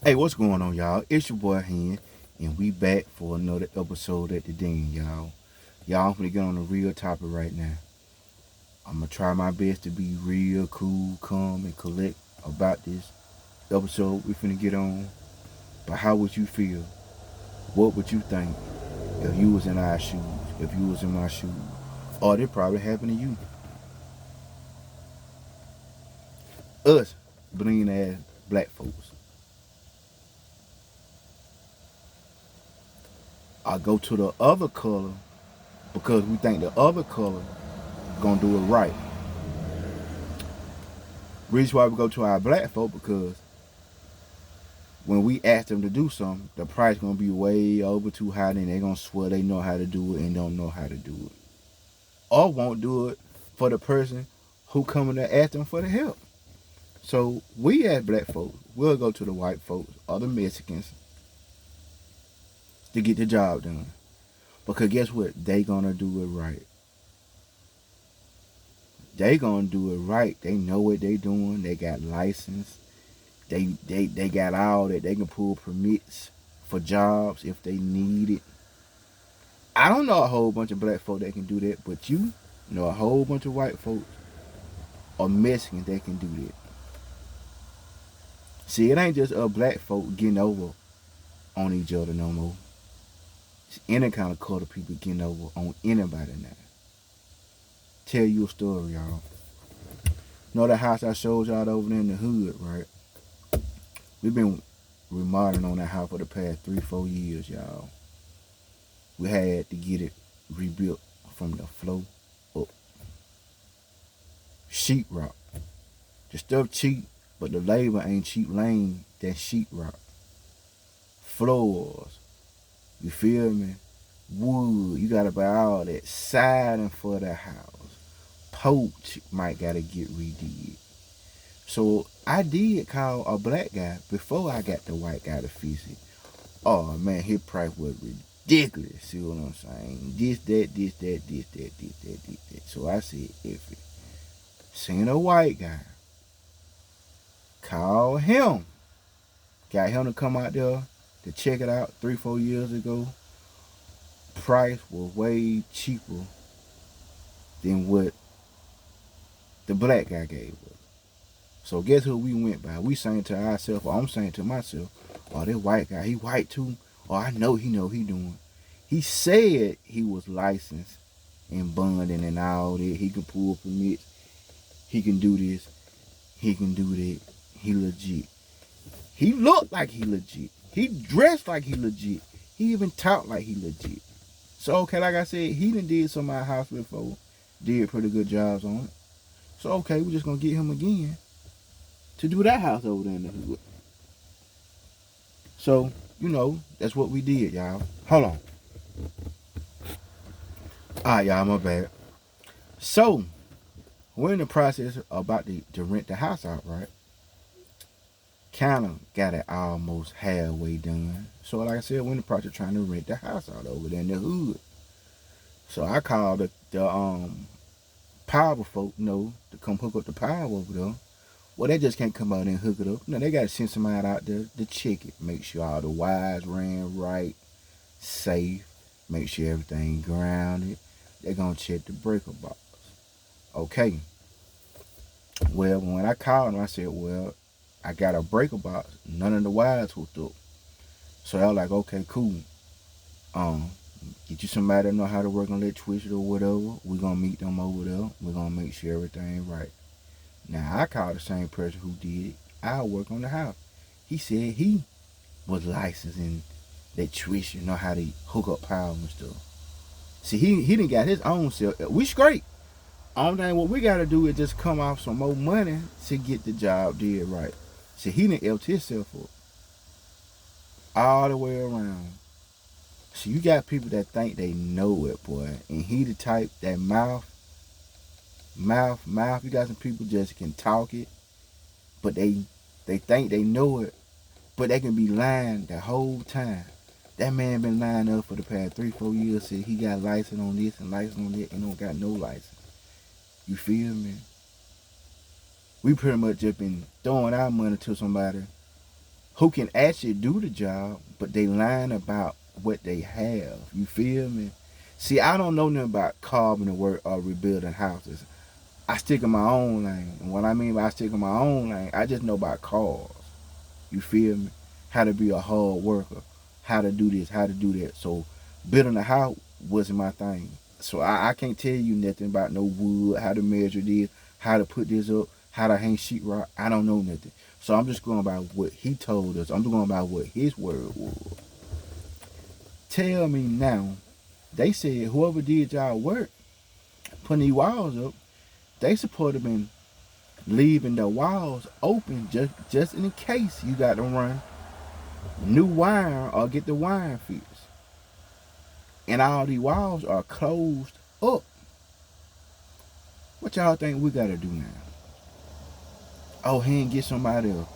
Hey, what's going on, y'all? It's your boy Hen, and we back for another episode at the Den, y'all. Y'all, I'm gonna get on a real topic right now. I'm gonna try my best to be real, cool, calm, and collect about this episode we finna get on. But how would you feel? What would you think if you was in our shoes? If you was in my shoes? Or it probably happened to you. Us, bling ass black folks. I go to the other color because we think the other color gonna do it right. Reason why we go to our black folk because when we ask them to do something, the price gonna be way over too high, and they gonna swear they know how to do it and don't know how to do it, or won't do it for the person who coming to ask them for the help. So we as black folks, we'll go to the white folks or the Mexicans to get the job done. Because guess what? They gonna do it right. They gonna do it right. They know what they doing. They got license. They got all that. They can pull permits for jobs if they need it. I don't know a whole bunch of black folk that can do that, but you know a whole bunch of white folks or Mexicans that can do that. See, it ain't just a black folk getting over on each other no more. It's any kind of color people getting over on anybody now. Tell you a story, y'all. Know that house I showed y'all over there in the hood, right? We've been remodeling on that house for the past 3, 4 years, y'all. We had to get it rebuilt from the floor up. Sheetrock. The stuff cheap, but the labor ain't cheap lane than sheetrock. Floors, you feel me? Wood, you gotta buy all that. Siding for the house. Porch might gotta get redid. So I did call a black guy before I got the white guy to fix it. Oh man, his price was ridiculous. See what I'm saying? This, that. So I said, if it seen a white guy, call him. Got him to come out there to check it out 3, 4 years ago. Price was way cheaper than what the black guy gave us. So guess who we went by? We saying to ourselves, or I'm saying to myself, oh, this white guy, he white too. Oh, I know he doing. He said he was licensed and bonding and all that. He can pull permits. He can do this. He can do that. He legit. He looked like he legit. He dressed like he legit. He even talked like he legit. So okay, like I said, he done did some of my house before. Did pretty good jobs on it. So okay, we just gonna get him again to do that house over there in the hood. So, that's what we did, y'all. Hold on. Alright, y'all, my bad. So, we're in the process about to rent the house out, right? Kind of got it almost halfway done. So, like I said, we're in the process trying to rent the house out over there in the hood. So, I called the power folk, to come hook up the power over there. Well, they just can't come out and hook it up. No, they got to send somebody out there to check it. Make sure all the wires ran right, safe. Make sure everything grounded. They're going to check the breaker box. Okay. Well, when I called them, I said, well, I got a breaker box. None of the wires hooked up. So I was like, okay, cool. Um, get you somebody that know how to work on that twist or whatever. We're going to meet them over there. We're going to make sure everything right. Now, I called the same person who did our work on the house. He said he was licensed in that twist, know how to hook up power and stuff. See, he didn't got his own self. We straight. Only thing what we got to do is just come off some more money to get the job did right. See, he didn't help himself up all the way around. So you got people that think they know it, boy. And he the type that mouth. You got some people just can talk it, but they think they know it, but they can be lying the whole time. That man been lying up for the past 3, 4 years. Said he got license on this and license on that, and don't got no license. You feel me? We pretty much just been throwing our money to somebody who can actually do the job, but they lying about what they have. You feel me? See, I don't know nothing about carpentry work or rebuilding houses. I stick in my own lane. And what I mean by I stick in my own lane, I just know about cars. You feel me? How to be a hard worker, how to do this, how to do that. So building a house wasn't my thing. So I can't tell you nothing about no wood, how to measure this, how to put this up, how to hang sheetrock. I don't know nothing. So I'm just going by what he told us. I'm just going by what his word was. Tell me now, they said whoever did y'all work, putting these walls up, they supposed to have been leaving the walls open just in case you got to run new wire or get the wire fixed. And all these walls are closed up. What y'all think we gotta do now? Oh, he ain't get somebody else.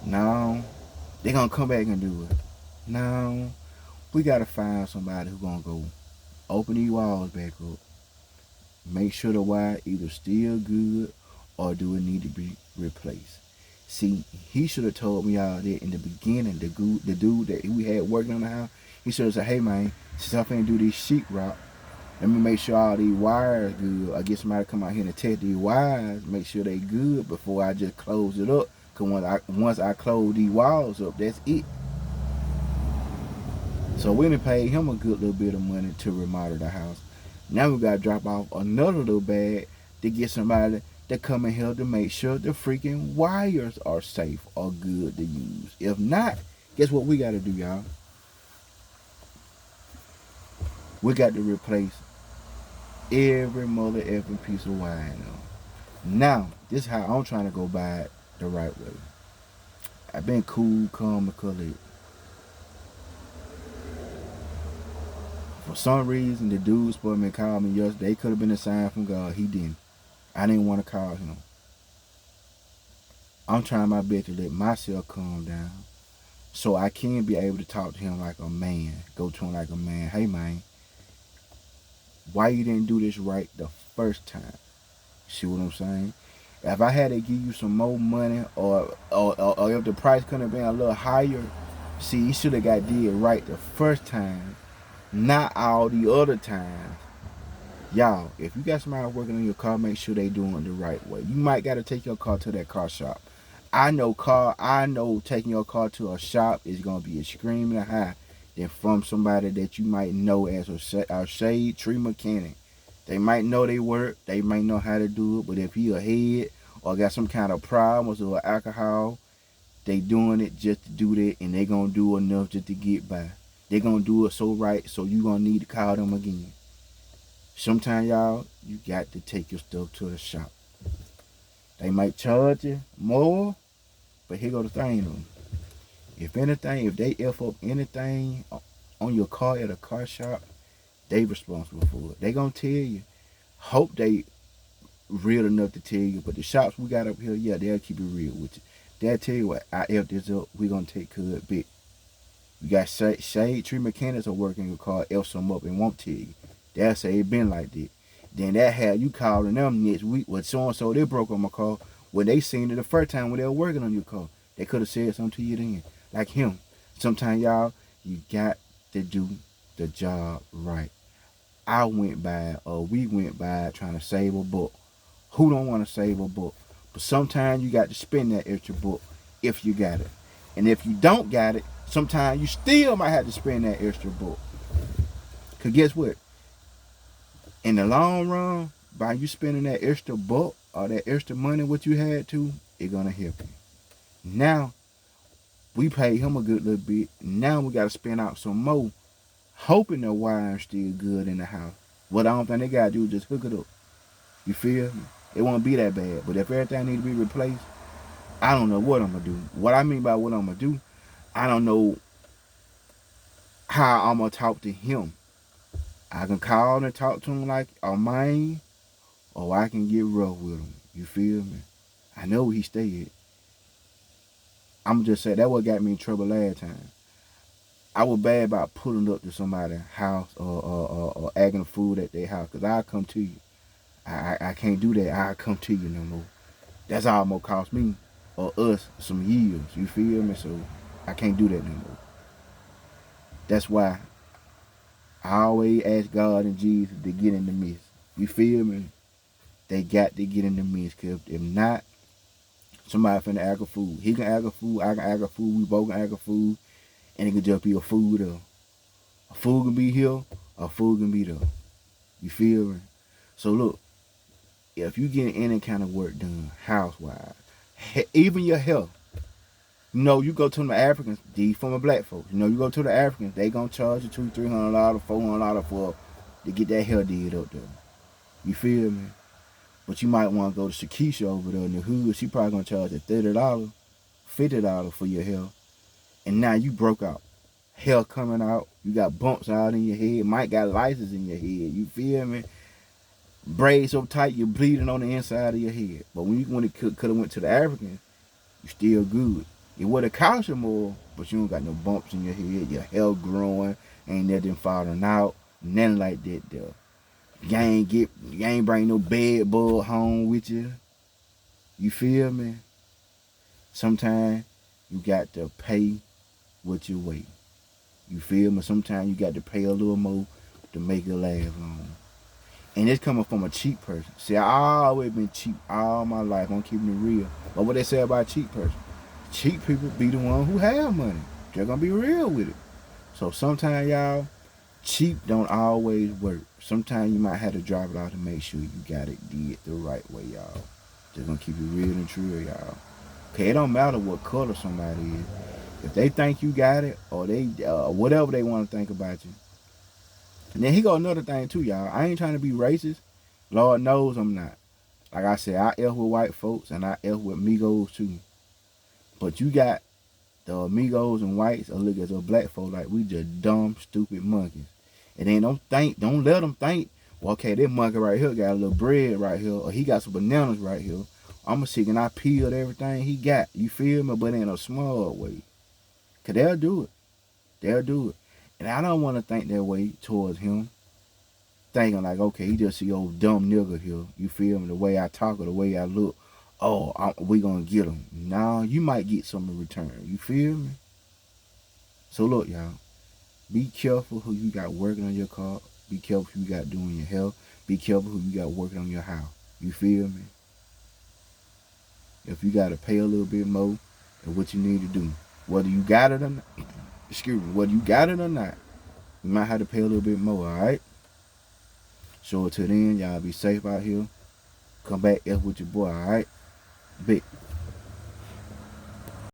No. They gonna come back and do it. No. We gotta find somebody who gonna go open these walls back up. Make sure the wire either still good or do it need to be replaced. See, he should have told me all that in the beginning. The dude that we had working on the house, he should have said, hey man, since I'm finna do this sheetrock, let me make sure all these wires good. I get somebody to come out here and test these wires, make sure they good before I just close it up. Cause once I close these walls up, that's it. So we done paid him a good little bit of money to remodel the house. Now we gotta drop off another little bag to get somebody to come in here to make sure the freaking wires are safe or good to use. If not, guess what we gotta do, y'all? We got to replace every mother effing piece of wiring. Now, this is how I'm trying to go by it the right way. I've been cool, calm, and collected. For some reason, the dude supposed to call me yesterday. Could have been a sign from God. He didn't. I didn't want to call him. I'm trying my best to let myself calm down so I can be able to talk to him like a man. Go to him like a man. Hey, man, why you didn't do this right the first time? See what I'm saying? If I had to give you some more money or if the price couldn't have been a little higher, see, you should have got did right the first time, not all the other times. Y'all, if you got somebody working on your car, make sure they doing it the right way. You might got to take your car to that car shop. I know taking your car to a shop is going to be extremely high than from somebody that you might know as a shade tree mechanic. They might know they work, they might know how to do it, but if he a head or got some kind of problems or alcohol, they doing it just to do that, and they gonna do enough just to get by. They gonna do it so right, so you gonna need to call them again. Sometimes, y'all, you got to take your stuff to the shop. They might charge you more, but here go the thing though. If anything, if they F up anything on your car at a car shop, they responsible for it. They gonna tell you. Hope they real enough to tell you. But the shops we got up here, yeah, they'll keep it real with you. They'll tell you what, I F this up, we gonna take care of it big. You got shade tree mechanics are working your car, F some up and won't tell you. They'll say it been like that. Then that had you calling them next week with so and so they broke on my car when they seen it the first time when they were working on your car. They could have said something to you then. Like him. Sometimes y'all, you got to do the job right. I went by or we went by trying to save a buck. Who don't want to save a buck? But sometimes you got to spend that extra buck if you got it. And if you don't got it, sometimes you still might have to spend that extra buck. Because guess what? In the long run, by you spending that extra buck or that extra money what you had to, it's going to help you. Now, we paid him a good little bit. Now we got to spend out some more, hoping the wiring's still good in the house. What I don't think they got to do is just hook it up. You feel me? It won't be that bad. But if everything need to be replaced, I don't know what I'm going to do. What I mean by what I'm going to do, I don't know how I'm going to talk to him. I can call and talk to him like a man, or I can get rough with him. You feel me? I know where he stayed. I'm just saying that what got me in trouble last time. I was bad about pulling up to somebody's house or asking for food at their house, because I'll come to you. I can't do that. I'll come to you no more. That's almost cost me or us some years. You feel me? So I can't do that no more. That's why I always ask God and Jesus to get in the midst. You feel me? They got to get in the midst. Cause if not, somebody finna act a fool. He can act a fool. I can act a fool. We both can act a fool. And it can just be a fool there. A fool can be here. A fool can be there. You feel me? So look, if you get any kind of work done, housewives, even your health, you know, you go to the Africans, these from the black folks. You know, you go to the Africans, they gonna charge you $200, $300, $400 for to get that hair did up there. You feel me? But you might want to go to Shakisha over there in the hood. She probably gonna charge you $30, $50 for your hair, and now you broke out. Hair coming out, you got bumps out in your head. Might got lices in your head. You feel me? Braids so tight you're bleeding on the inside of your head. But when it could have went to the Africans, you still good. It would have cost you more, but you don't got no bumps in your head. Your hair growing, ain't nothing falling out, nothing like that there. You ain't bring no bed bug home with you. You feel me? Sometimes you got to pay what you weigh. You feel me? Sometimes you got to pay a little more to make it last long. And it's coming from a cheap person. See, I always been cheap all my life. I'm keeping it real. But what they say about a cheap person? Cheap people be the one who have money. They're gonna be real with it. So sometimes y'all, cheap don't always work. Sometimes you might have to drop it out to make sure you got it did the right way, y'all. Just gonna keep it real and true, y'all. Okay, it don't matter what color somebody is. If they think you got it, or they whatever they want to think about you. And then he got another thing too, y'all. I ain't trying to be racist. Lord knows I'm not. Like I said, I F with white folks and I F with Migos too. But you got the Amigos and whites look at the black folk like we just dumb, stupid monkeys. And then don't let them think, well, okay, this monkey right here got a little bread right here, or he got some bananas right here. I'ma see, and I peeled everything he got. You feel me? But in a small way. Cause they'll do it. They'll do it. And I don't want to think that way towards him. Thinking like, okay, he just see old dumb nigga here. You feel me? The way I talk or the way I look. Oh, we gonna get him. Nah, you might get some in return. You feel me? So look, y'all. Be careful who you got working on your car. Be careful who you got doing your health. Be careful who you got working on your house. You feel me? If you got to pay a little bit more than what you need to do, whether you got it or not, excuse me, whether you got it or not, you might have to pay a little bit more, all right? So until then, y'all be safe out here. Come back F with your boy, all right? Big.